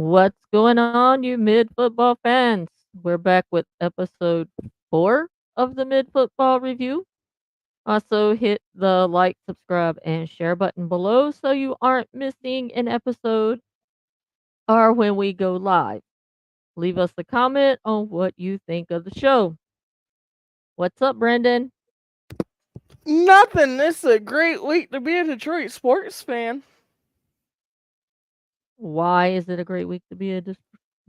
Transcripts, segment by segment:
What's going on, you mid football fans? We're back with episode 4 of the mid football review. Also, hit the like, subscribe, and share button below so you aren't missing an episode or when we go live. Leave us a comment on what you think of the show. What's up, Brendan? Nothing. This is a great week to be a Detroit sports fan. Why is it a great week to be a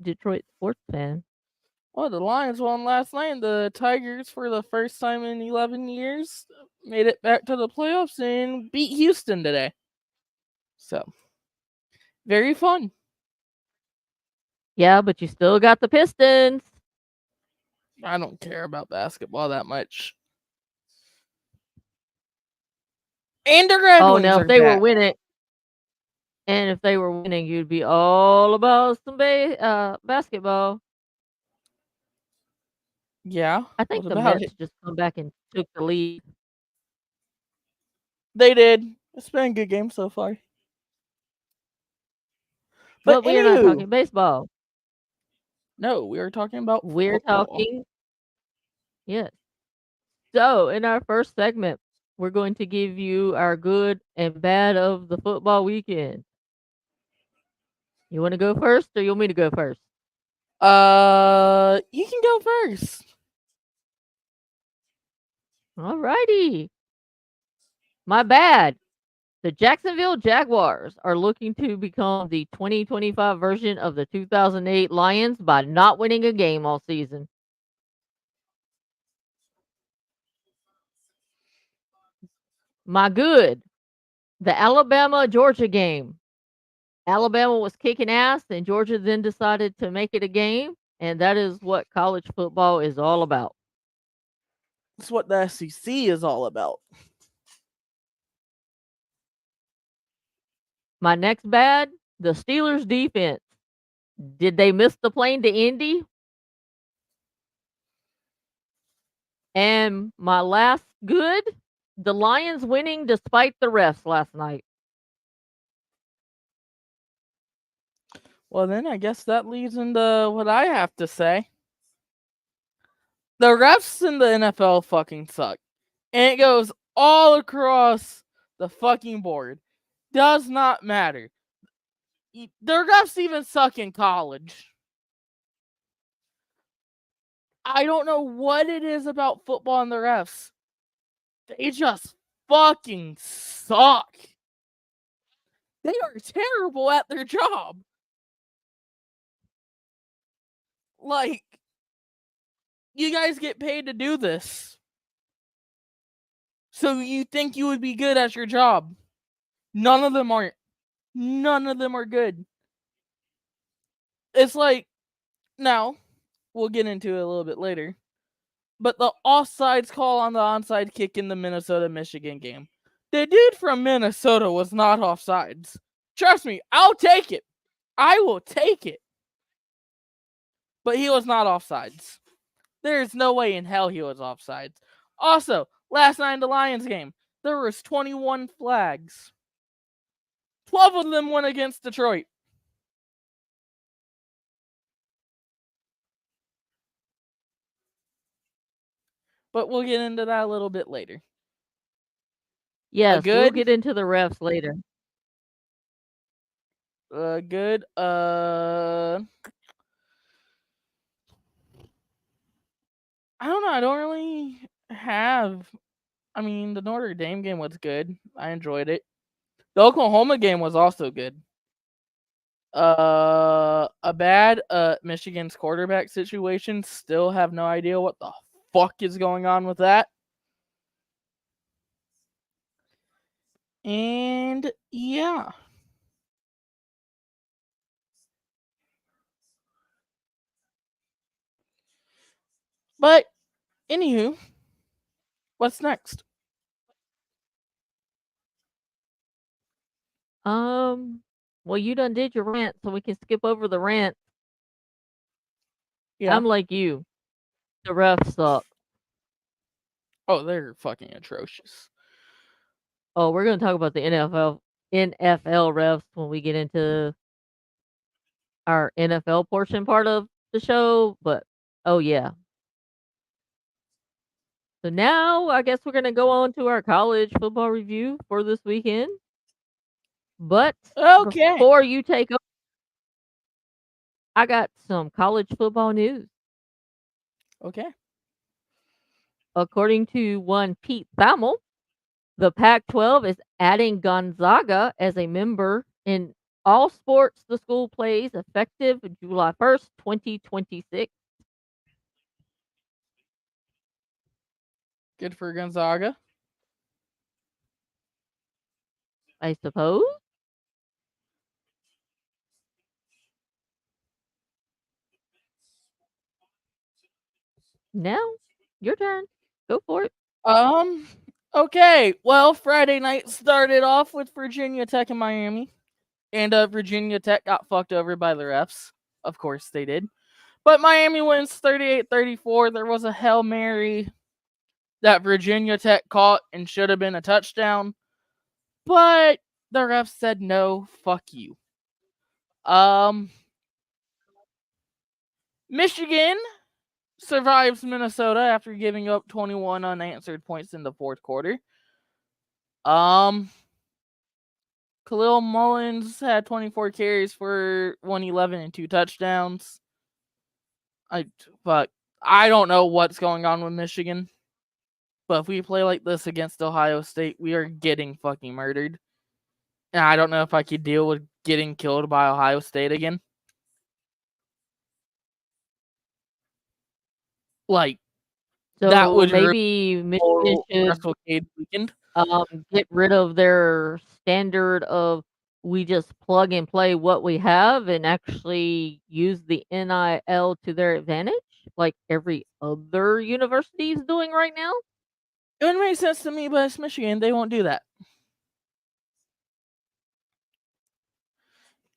Detroit sports fan? Well, the Lions won last night. The Tigers, for the first time in 11 years, made it back to the playoffs and beat Houston today. So, very fun. Yeah, but you still got the Pistons. I don't care about basketball that much. And the Red Oh, Wings now if are they were back. winning, and if they were winning, you'd be all about some basketball. Yeah, I what think the about Mets it? just come back and took the lead. They did. It's been a good game so far. But But we are not anywho, talking baseball. no, we are talking about We're football. talking, yes. So, in our first segment, we're going to give you our good and bad of the football weekend. You want to go first or you want me to go first? You can go first. Alrighty. My bad. The Jacksonville Jaguars are looking to become the 2025 version of the 2008 Lions by not winning a game all season. My good. The Alabama Georgia game. Alabama was kicking ass, and Georgia then decided to make it a game, and that is what college football is all about. That's what the SEC is all about. My next bad, the Steelers defense. Did they miss the plane to Indy? And my last good, the Lions winning despite the refs last night. Well, then I guess that leads into what I have to say. The refs in the NFL fucking suck. And it goes all across the fucking board. Does not matter. The refs even suck in college. I don't know what it is about football and the refs. They just fucking suck. They are terrible at their job. Like, you guys get paid to do this. So you think you would be good at your job. None of them aren't. None of them are good. It's like, now, we'll get into it a little bit later, but the offsides call on the onside kick in the Minnesota-Michigan game. The dude from Minnesota was not offsides. Trust me, I'll take it. I will take it. But he was not offsides. There's no way in hell he was offsides. Also, last night in the Lions game, there was 21 flags. 12 of them went against Detroit. But we'll get into that a little bit later. A Yes, we'll good, get into the refs later. good, I don't know. I don't really have. I mean, the Notre Dame game was good. I enjoyed it. The Oklahoma game was also good. A bad Michigan's quarterback situation. Still have no idea what the fuck is going on with that. And yeah. But anywho, what's next? Um, well, you done did your rant, so we can skip over the rant. Yeah. I'm like you. The refs suck. Oh, they're fucking atrocious. Oh, we're gonna talk about the NFL refs when we get into our NFL portion part of the show, but oh yeah. So now I guess we're gonna go on to our college football review for this weekend. But Okay. before you take over, I got some college football news. Okay. According to one Pete Thamel, the Pac-12 is adding Gonzaga as a member in all sports the school plays effective July 1st, 2026. Good for Gonzaga. I suppose. Now, your turn. Go for it. Okay. Well, Friday night started off with Virginia Tech and Miami. And Virginia Tech got fucked over by the refs. Of course they did. But Miami wins 38-34. There was a Hail Mary that Virginia Tech caught and should have been a touchdown. But the refs said no, fuck you. Michigan survives Minnesota after giving up 21 unanswered points in the fourth quarter. Khalil Mullins had 24 carries for 111 and 2 touchdowns. But I don't know what's going on with Michigan. But if we play like this against Ohio State, we are getting fucking murdered. And I don't know if I could deal with getting killed by Ohio State again. Like, So that would maybe Michigan should WrestleCade weekend. get rid of their standard of we just plug and play what we have and actually use the NIL to their advantage, like every other university is doing right now. It would make sense to me, but it's Michigan. They won't do that.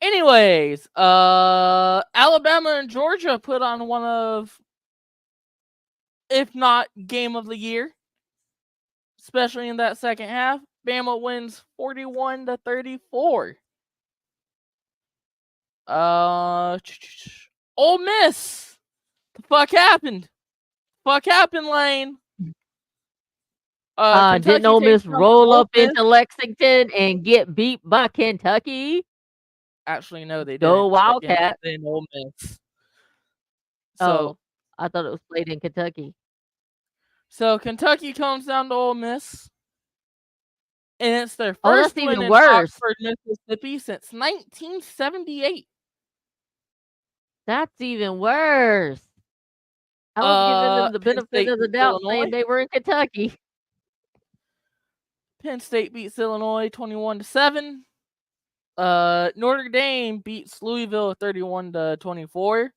Anyways, Alabama and Georgia put on one of, if not game of the year, especially in that second half. Bama wins 41-34. Ole Miss. The fuck happened? Fuck happened, Lane. Didn't Ole Miss roll up into Lexington and get beat by Kentucky? Actually, no, they didn't. Go Wildcats. In Ole Miss. So, I thought it was played in Kentucky. So Kentucky comes down to Ole Miss, and it's their that's first win even in worse. Oxford, Mississippi since 1978. That's even worse. I was giving them the Penn benefit State of the beats doubt Illinois. saying they were in Kentucky. Penn State beats Illinois 21-7. Notre Dame beats Louisville 31-24.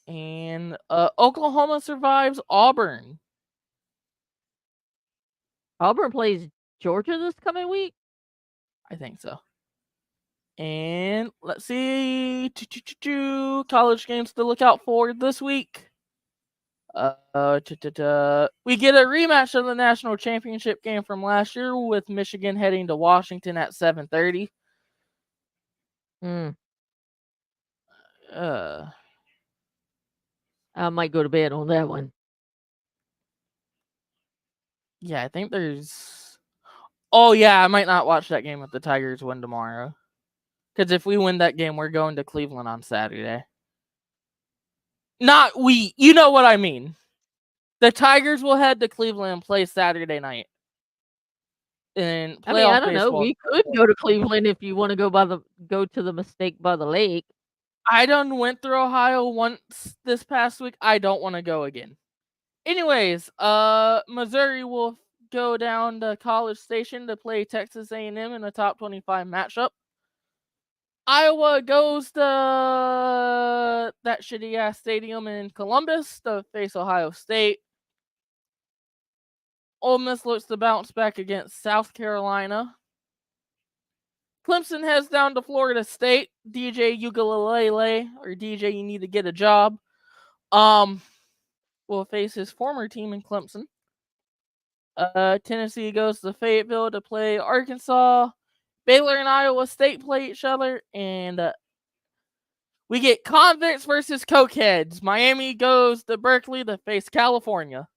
And Oklahoma survives Auburn. Auburn plays Georgia this coming week? I think so. And let's see. College games to look out for this week. We get a rematch of the national championship game from last year with Michigan heading to Washington at 7:30. I might go to bed on that one. Yeah, I think there's. Oh yeah, I might not watch that game if the Tigers win tomorrow. Because if we win that game, we're going to Cleveland on Saturday. Not we. You know what I mean. The Tigers will head to Cleveland and play Saturday night. And I mean, I don't know. We could go to Cleveland if you want to go to the Mistake by the Lake. I done went through Ohio once this past week. I don't want to go again. Anyways, Missouri will go down to College Station to play Texas A&M in a top 25 matchup. Iowa goes to that shitty ass stadium in Columbus to face Ohio State. Ole Miss looks to bounce back against South Carolina. Clemson heads down to Florida State. DJ Ugalele, or DJ you need to get a job, will face his former team in Clemson. Tennessee goes to Fayetteville to play Arkansas. Baylor and Iowa State play each other, and we get convicts versus cokeheads. Miami goes to Berkeley to face California.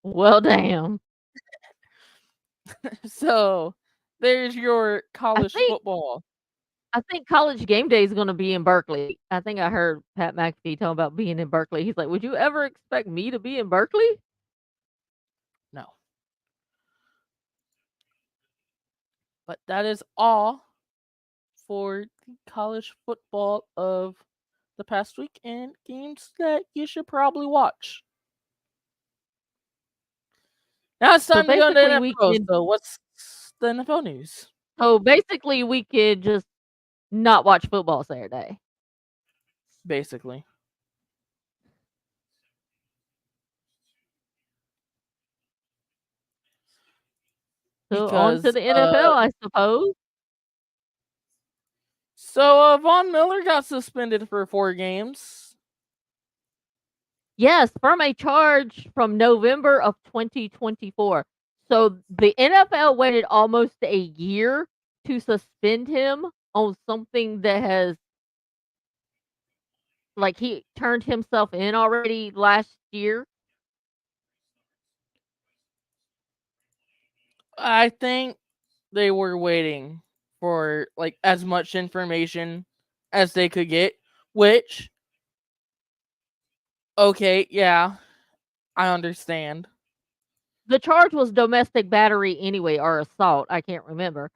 Well, damn. So there's your I college think football. I think College Game Day is gonna be in Berkeley. I think I heard Pat McAfee talking about being in Berkeley. He's like, "Would you ever expect me to be in Berkeley?" No. But that is all for the college football of the past week and games that you should probably watch. Now it's So time to go into basically, we NFL. can So what's the NFL news? we could just not watch football Saturday. Basically. So on to Because the NFL, I suppose. Von Miller got suspended for 4 games. Yes, from a charge from November of 2024. So the NFL waited almost a year to suspend him on something that has like he turned himself in already last year. I think they were waiting for like as much information as they could get, which okay, yeah, I understand. The charge was domestic battery anyway, or assault. I can't remember,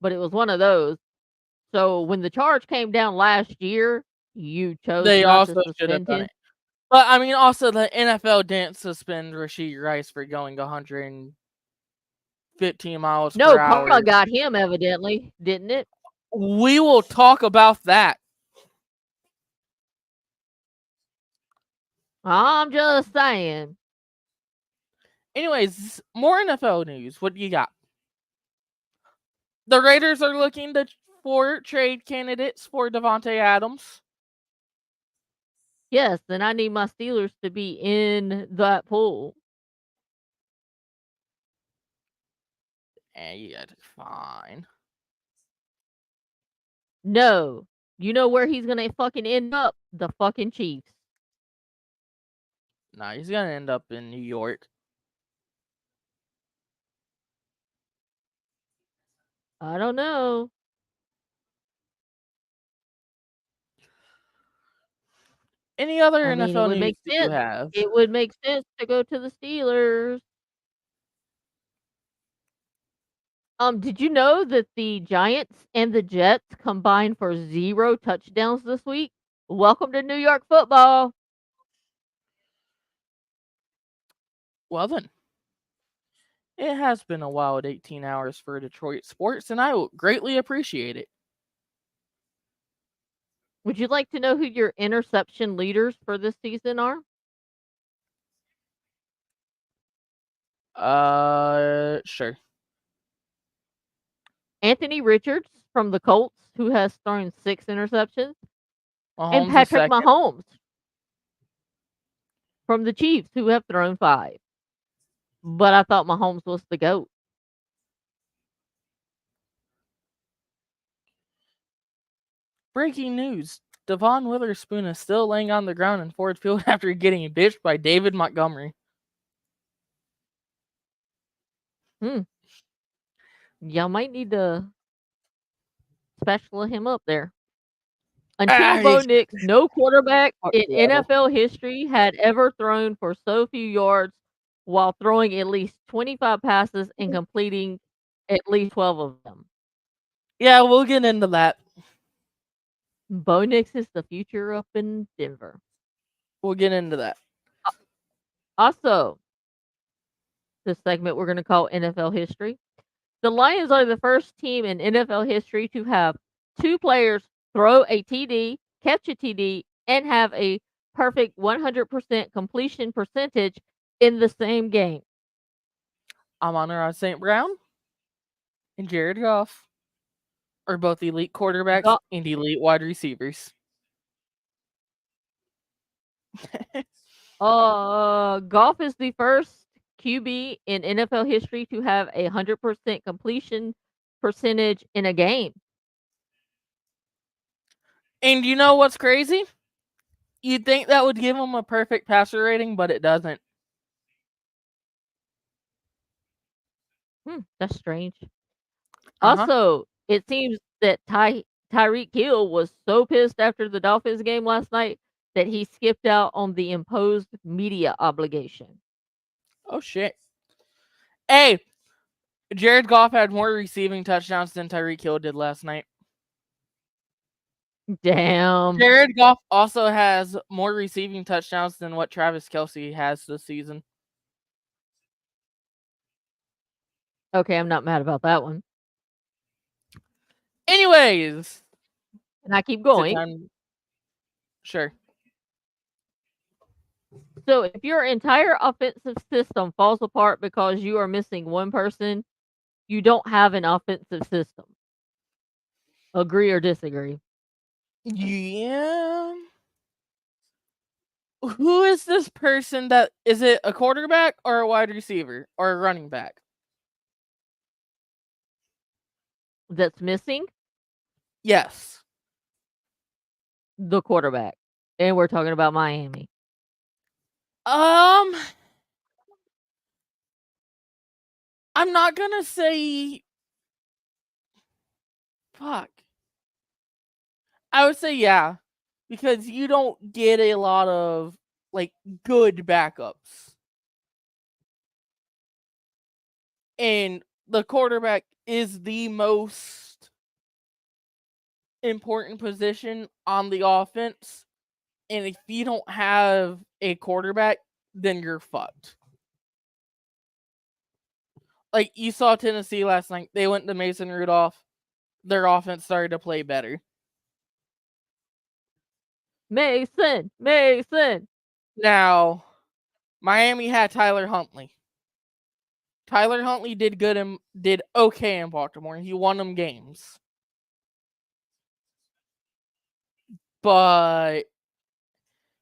but it was one of those. So when the charge came down last year, you chose They not to also should have suspend done him. it. But I mean, also the NFL didn't suspend Rashid Rice for going 115 miles per No, hour. karma got him evidently, didn't it? We will talk about that. I'm just saying. Anyways, more NFL news. What do you got? The Raiders are looking for trade candidates for Davante Adams. Yes, then I need my Steelers to be in that pool. And yeah, fine. No. You know where he's gonna fucking end up? The fucking Chiefs. Nah, he's gonna end up in New York. I don't know. Any other I mean, it NFL would news make that you sense. have? It would make sense to go to the Steelers. Did you know that the Giants and the Jets combined for 0 touchdowns this week? Welcome to New York football. Well then, it has been a wild 18 hours for Detroit sports, and I will greatly appreciate it. Would you like to know who your interception leaders for this season are? Sure. Anthony Richards from the Colts, who has thrown 6 interceptions, and Mahomes is Patrick second. Mahomes from the Chiefs, who have thrown 5. But I thought Mahomes was the GOAT. Breaking news. Devon Witherspoon is still laying on the ground in Ford Field after getting bitched by David Montgomery. Y'all might need to special him up there. Until Bo Nix, no quarterback in NFL history had ever thrown for so few yards while throwing at least 25 passes and completing at least 12 of them. Yeah, we'll get into that. Bo Nix is the future up in Denver. We'll get into that. Also, this segment we're going to call NFL history. The Lions are the first team in NFL history to have 2 players throw a TD, catch a TD, and have a perfect 100% completion percentage in the same game. Amon-Ra St. Brown and Jared Goff are both elite quarterbacks and elite wide receivers. Goff is the first QB in NFL history to have a 100% completion percentage in a game. And you know what's crazy? You'd think that would give him a perfect passer rating, but it doesn't. That's strange. Uh-huh. Also, it seems that Tyreek Hill was so pissed after the Dolphins game last night that he skipped out on the imposed media obligation. Oh, shit. Hey, Jared Goff had more receiving touchdowns than Tyreek Hill did last night. Damn. Jared Goff also has more receiving touchdowns than what Travis Kelce has this season. Okay, I'm not mad about that one. Anyways. And I keep going. Sure. So if your entire offensive system falls apart because you are missing one person, you don't have an offensive system. Agree or disagree? Yeah. Who is this person that is it a quarterback or a wide receiver or a running back? That's missing Yes. the quarterback. And we're talking about Miami. I'm not gonna say fuck. I would say yeah. Because you don't get a lot of like good backups. And the quarterback is the most important position on the offense. And if you don't have a quarterback, then you're fucked. Like you saw Tennessee last night. They went to Mason Rudolph. Their offense started to play better. Mason. Now, Miami had Tyler Huntley. Tyler Huntley did okay in Baltimore. He won them games. But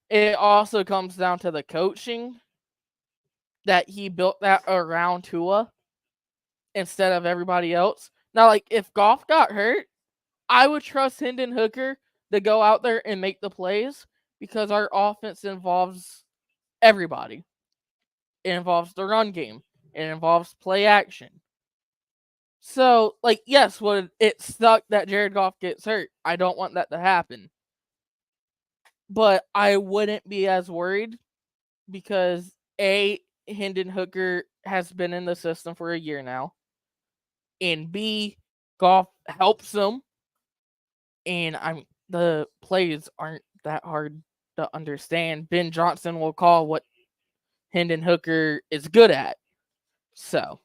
it also comes down to the coaching that he built that around Tua instead of everybody else. Now, like if Goff got hurt, I would trust Hendon Hooker to go out there and make the plays because our offense involves everybody. It involves the run game. It involves play action. So, like, yes, would it suck that Jared Goff gets hurt? I don't want that to happen. But I wouldn't be as worried because A, Hendon Hooker has been in the system for a year now. And B, Goff helps him. And the plays aren't that hard to understand. Ben Johnson will call what Hendon Hooker is good at. So,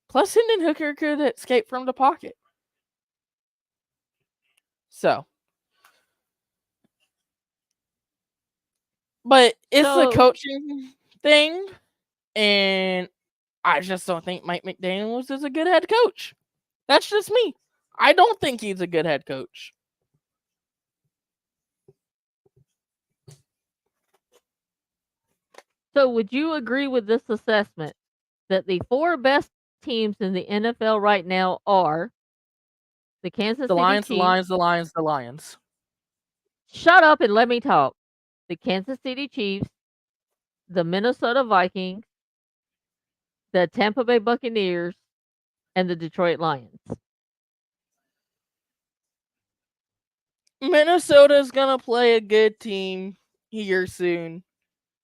plus Hendon Hooker could escape from the pocket. So, but it's a coaching thing, and I just don't think Mike McDaniels is a good head coach. That's just me. I don't think he's a good head coach. So would you agree with this assessment that the 4 best teams in the NFL right now are the Kansas City Chiefs, The Lions. Shut up and let me talk. The Kansas City Chiefs, the Minnesota Vikings, the Tampa Bay Buccaneers, and the Detroit Lions. Minnesota's gonna play a good team here soon.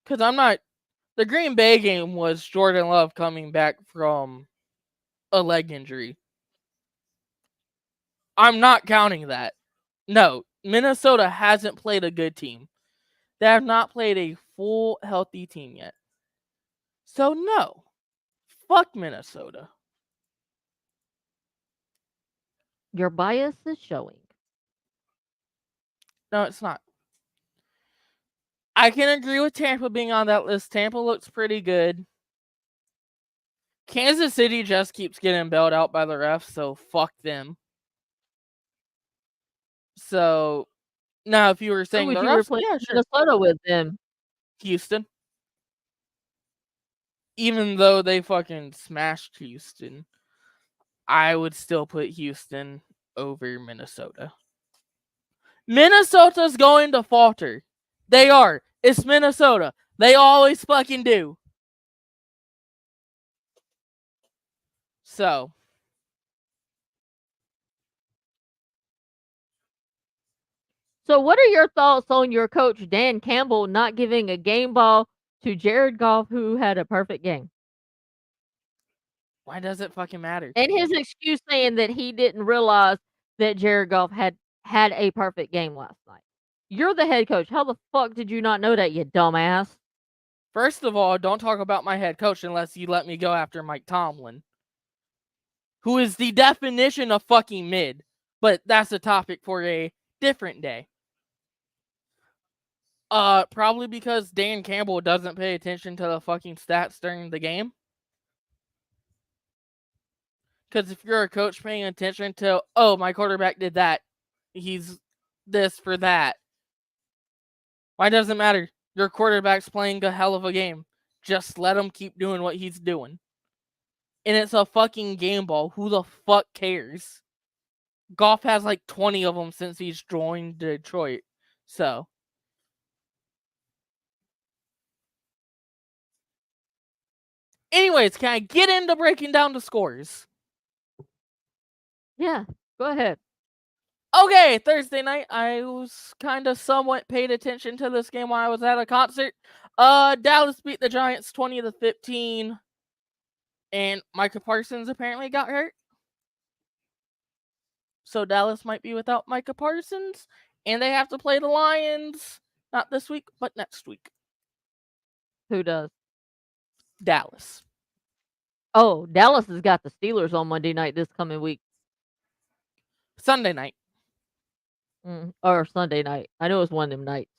Because the Green Bay game was Jordan Love coming back from a leg injury. I'm not counting that. No, Minnesota hasn't played a good team. They have not played a full healthy team yet. So no. Fuck Minnesota. Your bias is showing. No, it's not. I can agree with Tampa being on that list. Tampa looks pretty good. Kansas City just keeps getting bailed out by the refs, so fuck them. So now, if you were saying Who would the you refs, replace yeah, sure. Minnesota with them? Houston. Even though they fucking smashed Houston. I would still put Houston over Minnesota. Minnesota's going to falter. They are. It's Minnesota. They always fucking do. So. So, what are your thoughts on your coach, Dan Campbell, not giving a game ball to Jared Goff, who had a perfect game? Why does it fucking matter? And his excuse saying that he didn't realize that Jared Goff had a perfect game last night. You're the head coach. How the fuck did you not know that, you dumbass? First of all, don't talk about my head coach unless you let me go after Mike Tomlin, who is the definition of fucking mid. But that's a topic for a different day. Probably because Dan Campbell doesn't pay attention to the fucking stats during the game. Because if you're a coach paying attention to, oh, my quarterback did that, he's this for that. Why does it matter? Your quarterback's playing a hell of a game. Just let him keep doing what he's doing. And it's a fucking game ball. Who the fuck cares? Goff has like 20 of them since he's joined Detroit. So. Anyways, can I get into breaking down the scores? Yeah, go ahead. Okay, Thursday night, I was kind of somewhat paid attention to this game while I was at a concert. Dallas beat the Giants 20-15, and Micah Parsons apparently got hurt. So Dallas might be without Micah Parsons, and they have to play the Lions, not this week, but next week. Who does? Dallas. Oh, Dallas has got the Steelers on Monday night this coming week. Sunday night. Or Sunday night. I know it's one of them nights.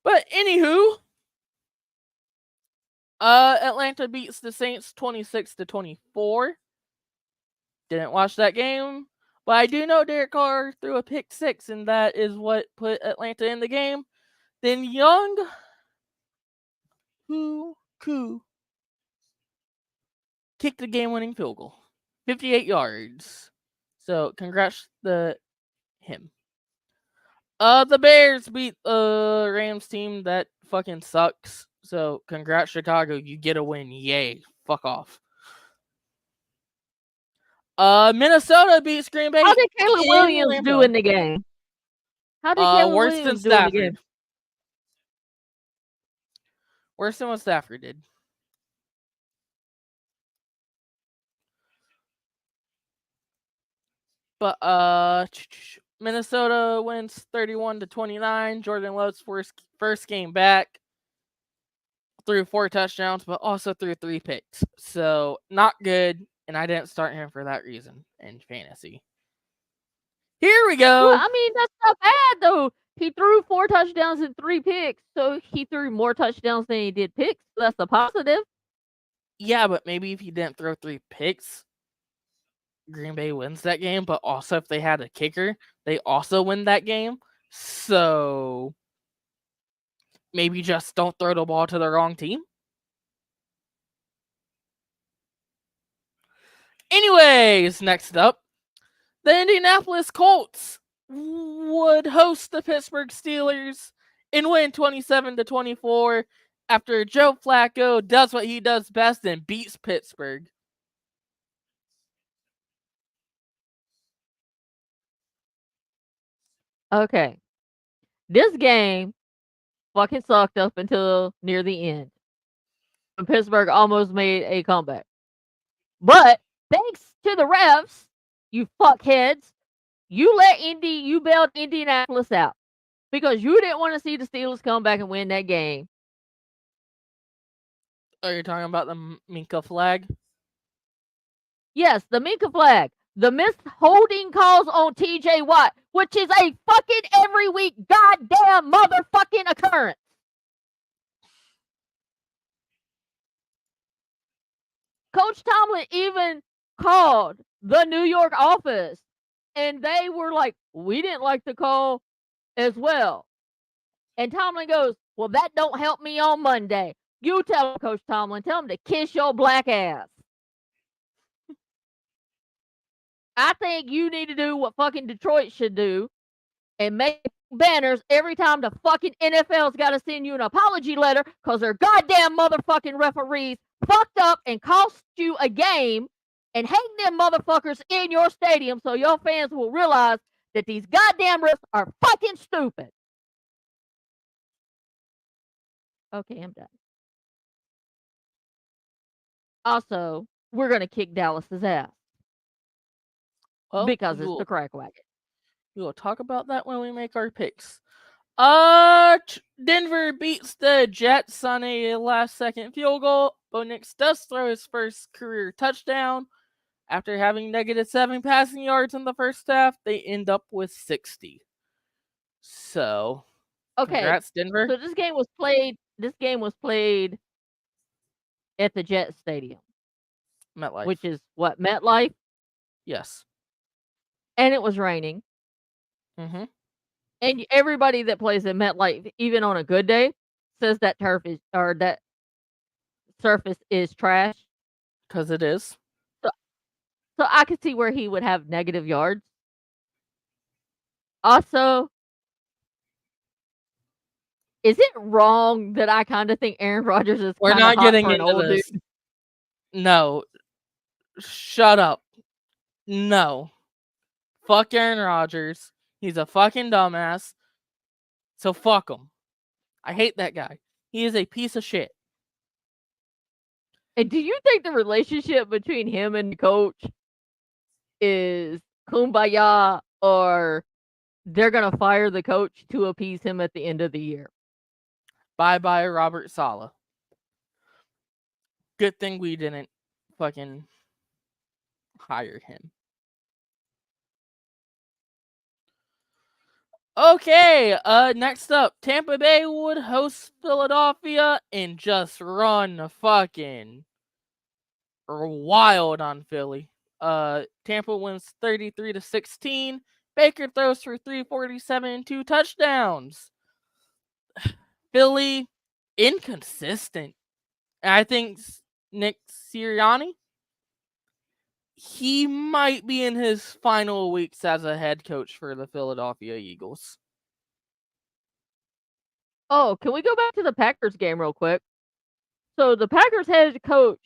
But anywho, Atlanta beats the Saints 26-24. Didn't watch that game, but I do know Derek Carr threw a pick 6, and that is what put Atlanta in the game. Then Young Koo kicked the game-winning field goal, 58 yards. So congrats to him. The Bears beat the Rams team that fucking sucks. So congrats Chicago, you get a win. Yay. Fuck off. Minnesota beats Green Bay. How did Caleb Williams do in the game? How did Caleb Williams do in the game? Worse than what Stafford did. But Minnesota wins 31-29. Jordan Love's first game back. Threw 4 touchdowns, but also threw 3 picks. So not good, and I didn't start him for that reason in fantasy. Here we go. Well, I mean, that's not bad though. He threw 4 touchdowns and 3 picks, so he threw more touchdowns than he did picks. So that's a positive. Yeah, but maybe if he didn't throw 3 picks, Green Bay wins that game. But also, if they had a kicker, they also win that game. So maybe just don't throw the ball to the wrong team. Anyways, next up, the Indianapolis Colts would host the Pittsburgh Steelers and win 27-24 after Joe Flacco does what he does best and beats Pittsburgh. Okay. This game fucking sucked up until near the end. Pittsburgh almost made a comeback. But thanks to the refs, you fuckheads, you bailed Indianapolis out because you didn't want to see the Steelers come back and win that game. Are you talking about the Minkah flag? Yes, the Minkah flag. The missed holding calls on TJ Watt, which is a fucking every week goddamn motherfucking occurrence. Coach Tomlin even called the New York office, and they were like, we didn't like the call as well. And Tomlin goes, well, that don't help me on Monday. You tell him, Coach Tomlin, tell him to kiss your black ass. I think you need to do what fucking Detroit should do and make banners every time the fucking NFL's got to send you an apology letter because their goddamn motherfucking referees fucked up and cost you a game, and hang them motherfuckers in your stadium so your fans will realize that these goddamn refs are fucking stupid. Okay, I'm done. Also, we're gonna kick Dallas's ass Well, because it's the crack wagon. we will talk about that when we make our picks. Denver beats the Jets on a last-second field goal. Bo Nix does throw his first career touchdown. After having -7 passing yards in the first half, they end up with 60. So, Okay, congrats, Denver. so this game was played at the Jets Stadium, MetLife. which is what, MetLife? Yes. And it was raining. Mm-hmm. And everybody that plays at MetLife, even on a good day, says that that surface is trash. Because it is. So I could see where he would have negative yards. Also, is it wrong that I kind of think Aaron Rodgers is We're kind not of hot getting for an into old this. dude? No. Shut up. No. Fuck Aaron Rodgers. He's a fucking dumbass. So fuck him. I hate that guy. He is a piece of shit. And do you think the relationship between him and the coach is kumbaya, or they're gonna fire the coach to appease him at the end of the year? Bye-bye, Robert Saleh. Good thing we didn't fucking hire him. Okay, next up, Tampa Bay would host Philadelphia and just run fucking wild on Philly. Tampa wins 33-16. Baker throws for 347 and 2 touchdowns. Philly, inconsistent. And I think Nick Sirianni, he might be in his final weeks as a head coach for the Philadelphia Eagles. Oh, can we go back to the Packers game real quick? So the Packers head coach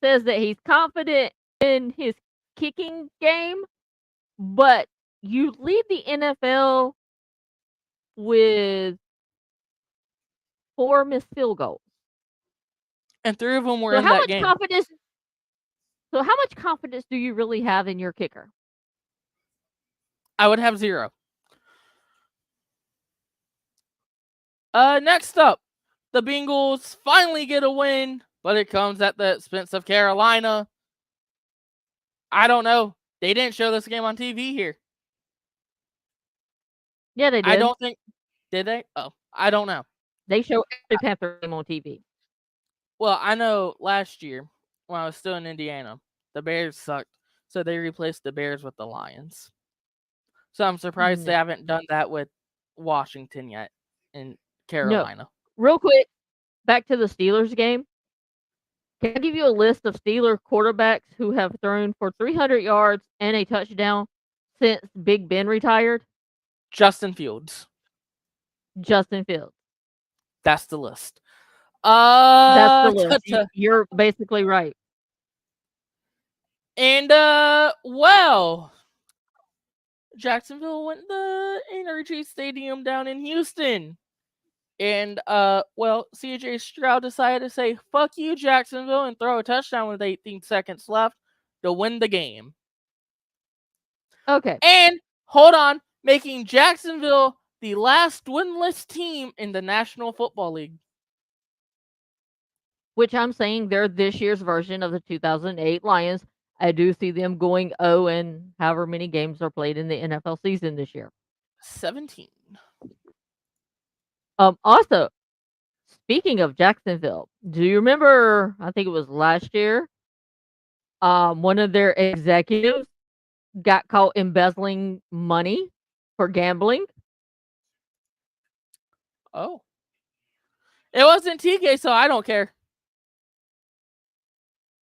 says that he's confident in his kicking game, but you lead the NFL with 4 missed field goals. And 3 of them were So in how that much game. how much confidence do you really have in your kicker? I would have 0. Next up, the Bengals finally get a win, but it comes at the expense of Carolina. I don't know. They didn't show this game on TV here. Yeah, they did. I don't think. Did they? Oh, I don't know. They show every Panther game on TV. Well, I know last year when I was still in Indiana, the Bears sucked, so they replaced the Bears with the Lions. So I'm surprised they haven't done that with Washington yet in Carolina. No. Real quick, back to the Steelers game. Can I give you a list of Steeler quarterbacks who have thrown for 300 yards and a touchdown since Big Ben retired? Justin Fields. Justin Fields. That's the list. That's the list. You're basically right. And well, Jacksonville went to the Energy Stadium down in Houston. And well, CJ Stroud decided to say fuck you, Jacksonville, and throw a touchdown with 18 seconds left to win the game. Okay. And hold on, making Jacksonville the last winless team in the National Football League. Which I'm saying they're this year's version of the 2008 Lions. I do see them going 0 in however many games are played in the NFL season this year. 17. Also, speaking of Jacksonville, do you remember, I think it was last year, one of their executives got caught embezzling money for gambling? Oh. It wasn't TK, so I don't care.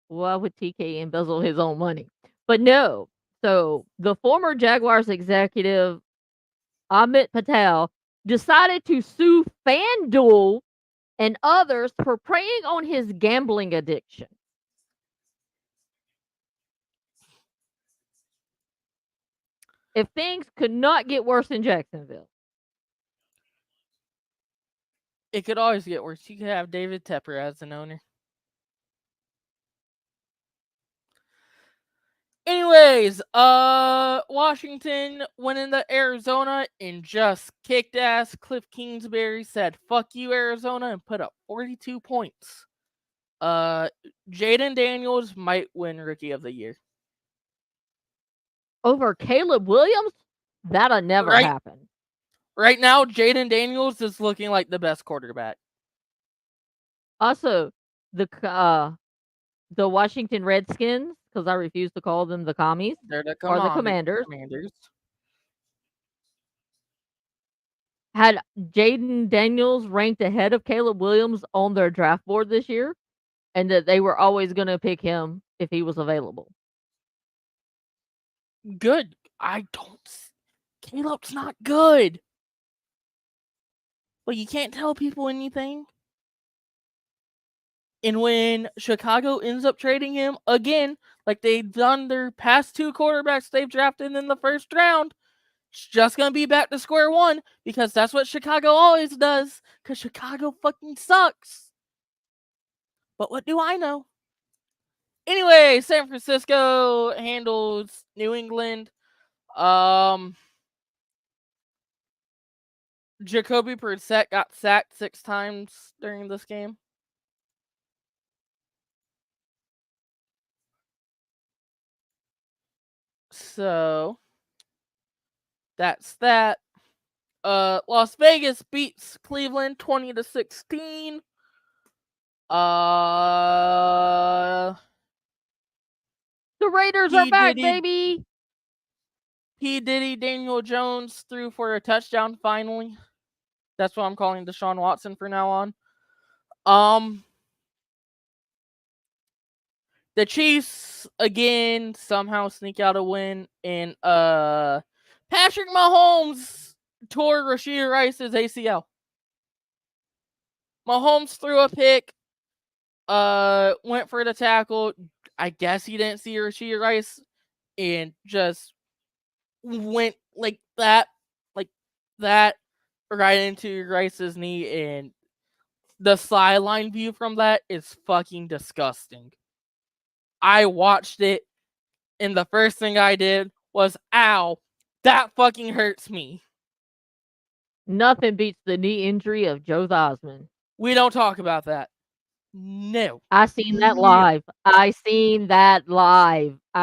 Why would TK embezzle his own money? But no. So the former Jaguars executive Amit Patel decided to sue FanDuel and others for preying on his gambling addiction. If things could not get worse in Jacksonville. It could always get worse. You could have David Tepper as an owner. Anyways, Washington went into Arizona and just kicked ass. Cliff Kingsbury said, "Fuck you, Arizona," and put up 42 points. Jaden Daniels might win Rookie of the Year. Over Caleb Williams? That'll never happen. Right now, Jaden Daniels is looking like the best quarterback. Also, the Washington Redskins, because I refuse to call them the commies, They're the Commanders. Commanders. Had Jaden Daniels ranked ahead of Caleb Williams on their draft board this year, and that they were always going to pick him if he was available. Good. Caleb's not good. But you can't tell people anything. And when Chicago ends up trading him again, like they've done their past two quarterbacks they've drafted in the first round, it's just going to be back to square one because that's what Chicago always does because Chicago fucking sucks. But what do I know? Anyway, San Francisco handles New England. Jacoby Brissett got sacked 6 times during this game. So that's that. Las Vegas beats Cleveland 20-16. The Raiders are back, baby. P. Diddy Daniel Jones threw for a touchdown finally. That's what I'm calling Deshaun Watson from now on. The Chiefs again somehow sneak out a win, and Patrick Mahomes tore Rashee Rice's ACL. Mahomes threw a pick, went for the tackle. I guess he didn't see Rashee Rice, and just went like that, right into Rice's knee, and the sideline view from that is fucking disgusting. I watched it, and the first thing I did was, ow, that fucking hurts me. Nothing beats the knee injury of Joe Theismann. We don't talk about that. No. I seen that live. I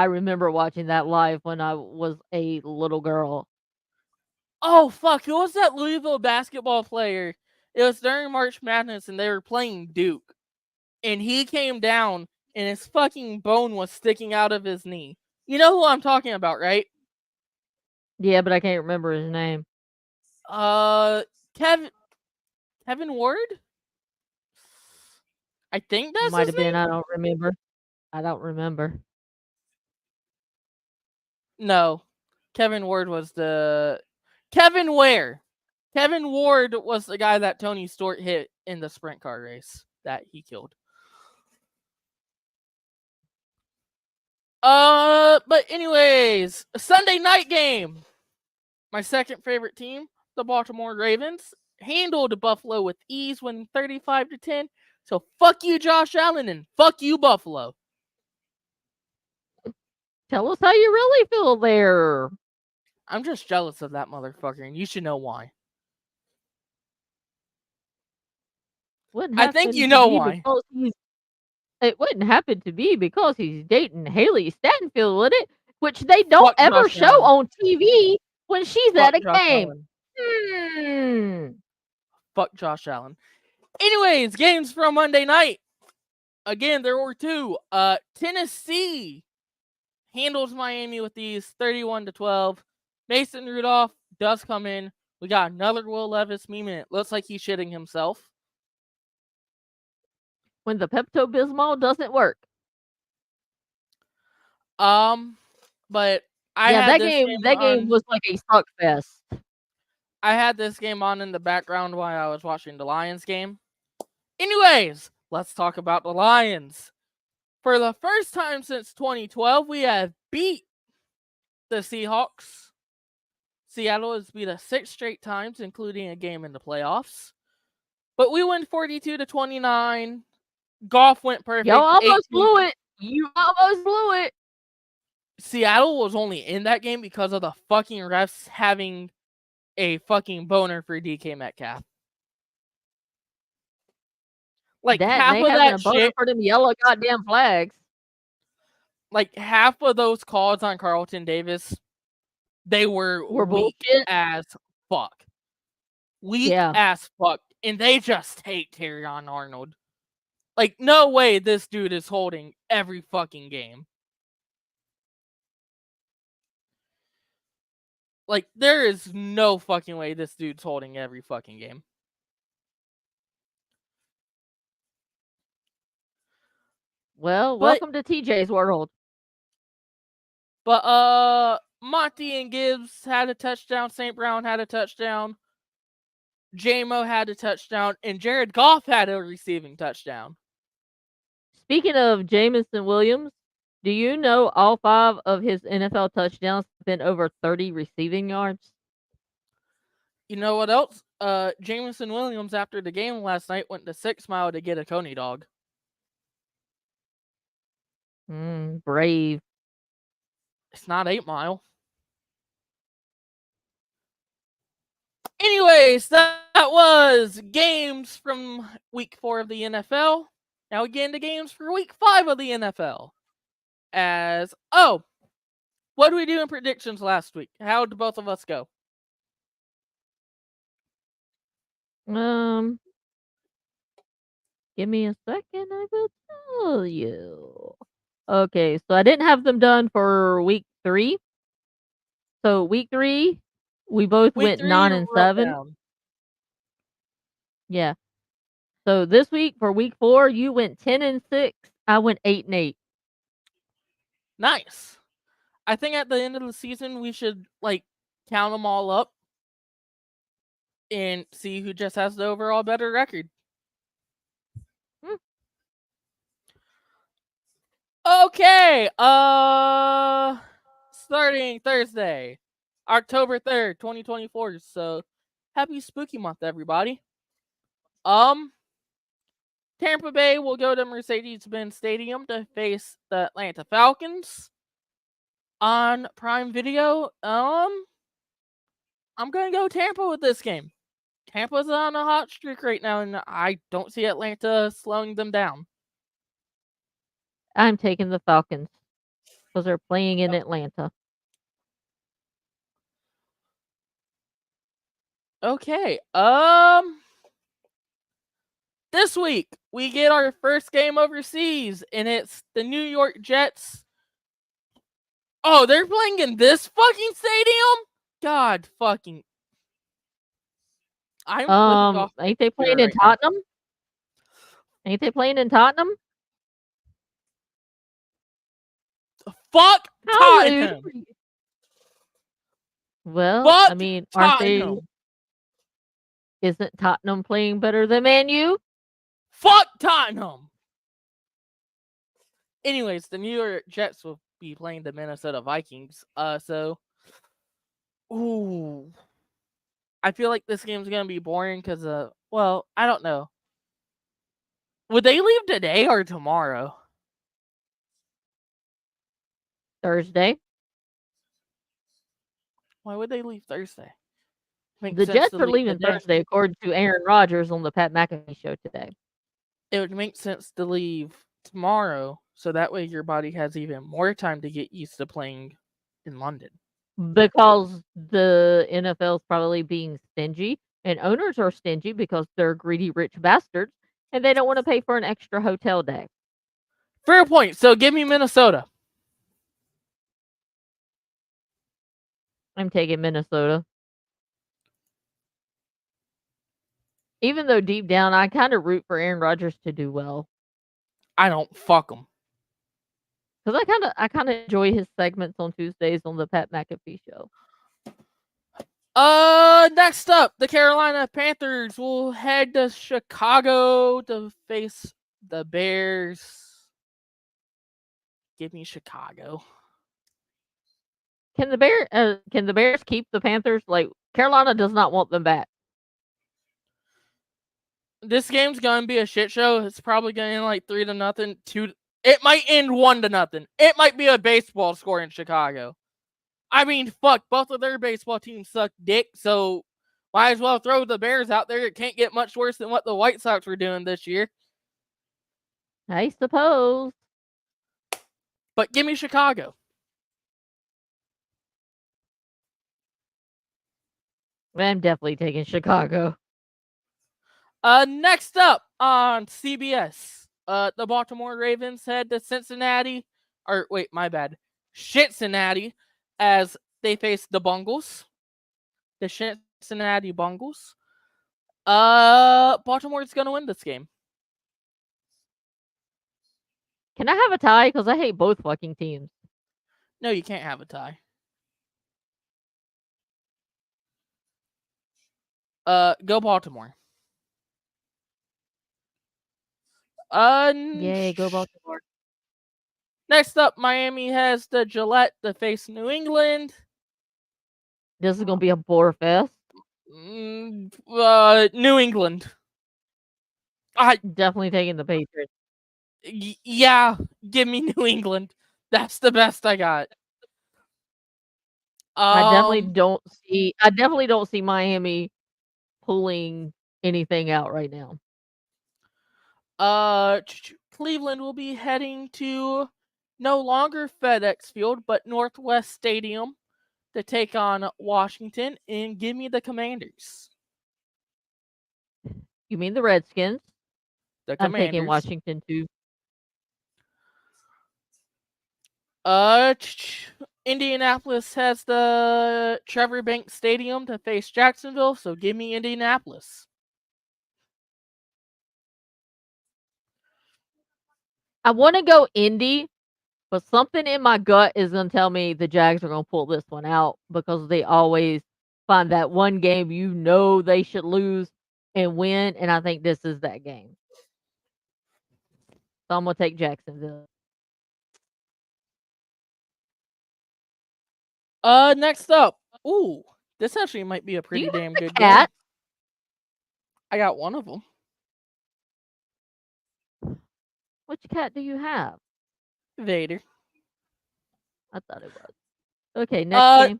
remember watching that live when I was a little girl. Oh, fuck. Who was that Louisville basketball player? It was during March Madness, and they were playing Duke. And he came down, and his fucking bone was sticking out of his knee. You know who I'm talking about, right? Yeah, but I can't remember his name. Kevin Ward? I think that's Might his have been. name. I don't remember. No. Kevin Ward was the... Kevin Ware. Kevin Ward was the guy that Tony Stewart hit in the sprint car race that he killed. But anyways, Sunday night game. My second favorite team, the Baltimore Ravens, handled Buffalo with ease, winning 35-10. So fuck you, Josh Allen, and fuck you, Buffalo. Tell us how you really feel there. I'm just jealous of that motherfucker, and you should know why. I think you know why. It wouldn't happen to be because he's dating Haley Stanfield, would it? Which they don't ever show on TV when she's at a game. Fuck Josh Allen. Anyways, games from Monday night. Again, there were 2. Tennessee handles Miami with these 31-12. Mason Rudolph does come in. We got another Will Levis meme, and it looks like he's shitting himself. When the Pepto-Bismol doesn't work. But I Yeah, had this game that game on. was like a suck fest. I had this game on in the background while I was watching the Lions game. Anyways, let's talk about the Lions. For the first time since 2012, we have beat the Seahawks. Seattle has beat us 6 straight times, including a game in the playoffs. But we win 42-29. Goff went perfect. Y'all almost 18 blew it. You almost blew it. Seattle was only in that game because of the fucking refs having a fucking boner for DK Metcalf. Like That and half they of having that a boner shit, for them yellow goddamn flags. like half of those calls on Carlton Davis, they were weak bullshit. as fuck. Weak Yeah. as fuck. And they just hate Terrion Arnold. Like, no way this dude is holding every fucking game. Like, there is no fucking way this dude's holding every fucking game. Well, welcome to TJ's world. But Monty and Gibbs had a touchdown. St. Brown had a touchdown. J-Mo had a touchdown. And Jared Goff had a receiving touchdown. Speaking of Jameson Williams, do you know all 5 of his NFL touchdowns have been over 30 receiving yards? You know what else? Jameson Williams, after the game last night, went to 6 Mile to get a Coney dog. Brave. It's not 8 Mile. Anyways, that was games from week 4 of the NFL. Now we get into games for week 5 of the NFL. What did we do in predictions last week? How did both of us go? Give me a second, I will tell you. Okay, so I didn't have them done for week 3. So week 3, we both went 9 and 7. Down. Yeah. So this week for week 4, you went 10 and 6. I went 8 and 8. Nice. I think at the end of the season we should count them all up and see who just has the overall better record. Okay. Starting Thursday, October 3rd, 2024. So happy spooky month, everybody. Tampa Bay will go to Mercedes-Benz Stadium to face the Atlanta Falcons on Prime Video. I'm going to go Tampa with this game. Tampa's on a hot streak right now, and I don't see Atlanta slowing them down. I'm taking the Falcons because they're playing in Atlanta. Okay. This week we get our first game overseas, and it's the New York Jets. Oh, they're playing in this fucking stadium? God fucking. Ain't they playing in Tottenham? Ain't they playing in Tottenham? Fuck Tottenham. Well, I mean, aren't they? Isn't Tottenham playing better than Man U? Fuck Tottenham. Anyways, the New York Jets will be playing the Minnesota Vikings. I feel like this game's gonna be boring because I don't know. Would they leave today or tomorrow? Thursday. Why would they leave Thursday? The Jets are leaving Thursday, according to Aaron Rodgers on the Pat McAfee show today. It would make sense to leave tomorrow, so that way your body has even more time to get used to playing in London. Because the NFL is probably being stingy, and owners are stingy because they're greedy rich bastards, and they don't want to pay for an extra hotel day. Fair point. So give me Minnesota. I'm taking Minnesota. Even though deep down, I kind of root for Aaron Rodgers to do well. I don't. Fuck him. Because I kind of enjoy his segments on Tuesdays on the Pat McAfee show. Next up, the Carolina Panthers will head to Chicago to face the Bears. Give me Chicago. Can the Bears keep the Panthers? Like, Carolina does not want them back. This game's gonna be a shit show. It's probably gonna end like 3-0. It might end 1-0. It might be a baseball score in Chicago. I mean, fuck, both of their baseball teams suck dick, so might as well throw the Bears out there. It can't get much worse than what the White Sox were doing this year. I suppose. But give me Chicago. I'm definitely taking Chicago. Next up on CBS, the Baltimore Ravens head to Cincinnati. Or wait, my bad. Cincinnati, as they face the Bungles. The Cincinnati Bungles. Baltimore's gonna win this game. Can I have a tie? Because I hate both fucking teams. No, you can't have a tie. Go Baltimore. Yay, go Baltimore. Next up, Miami has the Gillette to face New England. This is gonna be a bore fest. New England. I Definitely taking the Patriots. Yeah, give me New England. That's the best I got. I definitely don't see Miami pulling anything out right now. Cleveland will be heading to no longer FedEx Field, but Northwest Stadium to take on Washington, and give me the Commanders. You mean the Redskins? The I'm Commanders. taking Washington too. Indianapolis has the Trevor Banks Stadium to face Jacksonville, so give me Indianapolis. I want to go Indy, but something in my gut is going to tell me the Jags are going to pull this one out because they always find that one game they should lose and win, and I think this is that game. So I'm going to take Jacksonville. Next up. Ooh, this actually might be a pretty damn good cat? game. I got one of them. Which cat do you have? Vader. I thought it was. Okay, next game.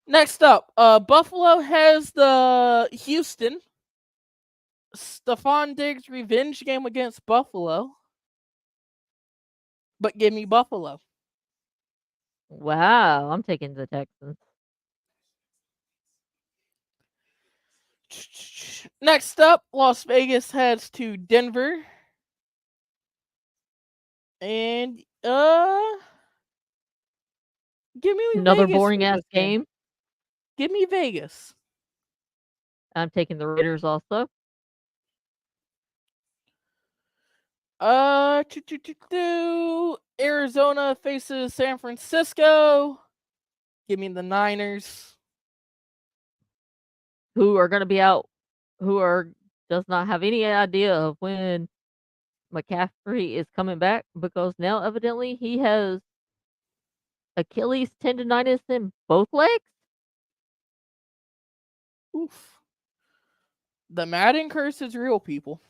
Next up, Buffalo has the Houston. Stephon Diggs revenge game against Buffalo. But give me Buffalo. Wow, I'm taking the Texans. Next up, Las Vegas heads to Denver. And give me another Vegas boring ass game. Give me Vegas. I'm taking the Raiders also. Arizona faces San Francisco. Give me the Niners. Who are going to be out? Does not have any idea of when McCaffrey is coming back because now evidently he has Achilles tendonitis in both legs. Oof. The Madden curse is real, people.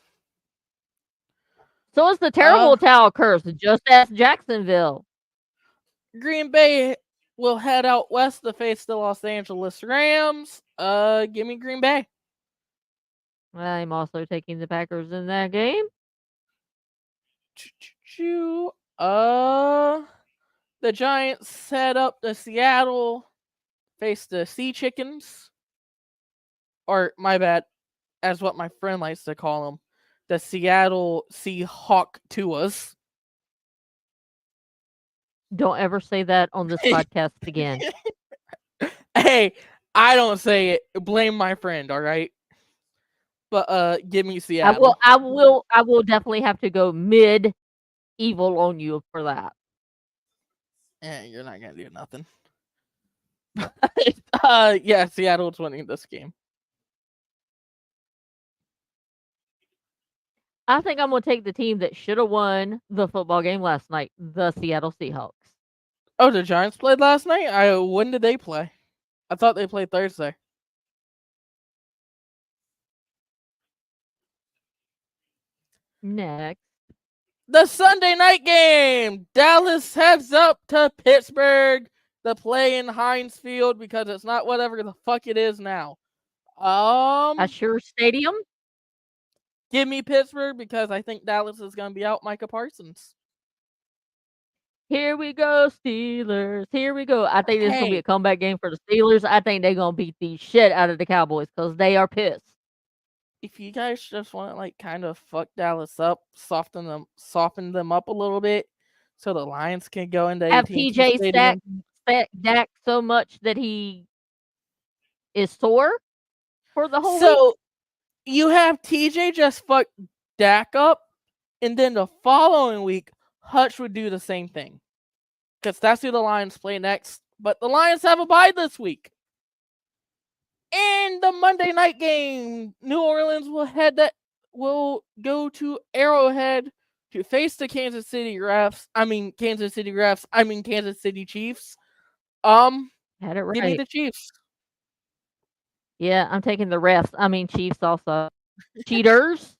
So is the terrible towel curse, just as Jacksonville. Green Bay will head out west to face the Los Angeles Rams. Give me Green Bay. I'm also taking the Packers in that game. The Giants set up the Seattle, face the Sea Chickens. Or, my bad, as what my friend likes to call them, the Seattle Seahawk Tuas. Don't ever say that on this podcast again. Hey, I don't say it. Blame my friend, all right? But give me Seattle. I will definitely have to go mid evil on you for that. You're not gonna do nothing. Yeah, Seattle's winning this game. I think I'm gonna take the team that should have won the football game last night, the Seattle Seahawks. Oh, the Giants played last night? When did they play? I thought they played Thursday. Next. The Sunday night game. Dallas heads up to Pittsburgh to play in Heinz Field because it's not whatever the fuck it is now. Asure Stadium. Give me Pittsburgh because I think Dallas is going to be out Micah Parsons. Here we go, Steelers. Here we go. I think this is going to be Hey. a comeback game for the Steelers. I think they're going to beat the shit out of the Cowboys because they are pissed. If you guys just want to like kind of fuck Dallas up, soften them up a little bit, so the Lions can go into Have AT&T TJ Stadium. stack Dak so much that he is sore for the whole week? So you have TJ just fuck Dak up, and then the following week, Hutch would do the same thing. Because that's who the Lions play next. But the Lions have a bye this week. In the Monday night game, New Orleans will go to Arrowhead to face the Kansas City Chiefs. Had it Give me right. the Chiefs. Yeah, I'm taking the refs. Chiefs also. Cheaters.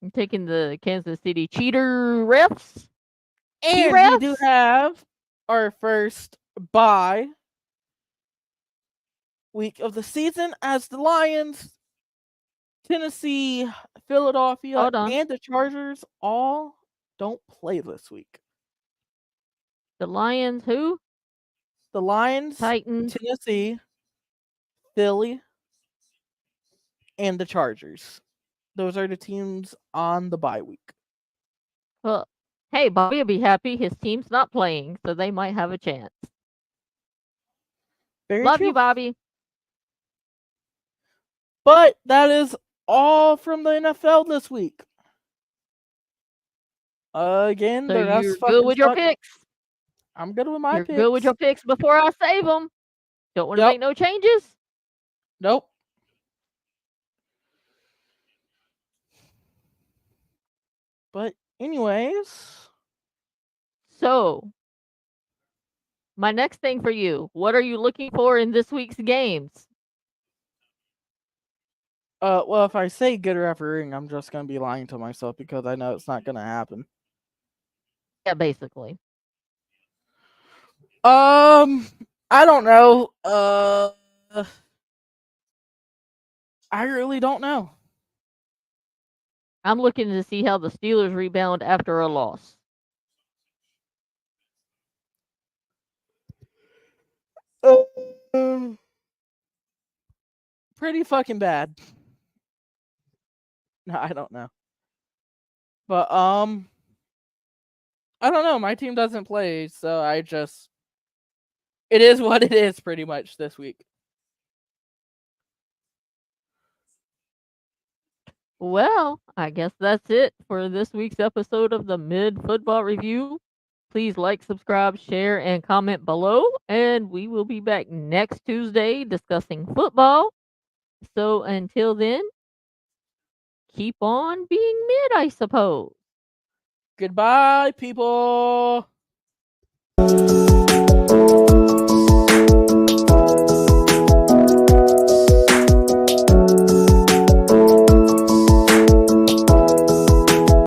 I'm taking the Kansas City cheater refs. And we do have our first bye week of the season as the Lions, Tennessee, Philadelphia, and the Chargers all don't play this week. The Lions who? The Lions, Titans, Tennessee, Philly, and the Chargers. Those are the teams on the bye week. Well, hey, Bobby will be happy his team's not playing, so they might have a chance. Love you, Bobby. But that is all from the NFL this week. Again, so you're good with your picks? I'm good with my picks. You're good with your picks before I save them? Don't want to make no changes? Nope. But anyways. So, my next thing for you, what are you looking for in this week's games? Well, if I say good refereeing, I'm just going to be lying to myself because I know it's not going to happen. Yeah, basically. I don't know. I really don't know. I'm looking to see how the Steelers rebound after a loss. Pretty fucking bad. No, I don't know. But I don't know. My team doesn't play, so it is what it is pretty much this week. Well, I guess that's it for this week's episode of the Mid Football Review. Please like, subscribe, share, and comment below. And we will be back next Tuesday discussing football. So until then, keep on being mid, I suppose. Goodbye, people.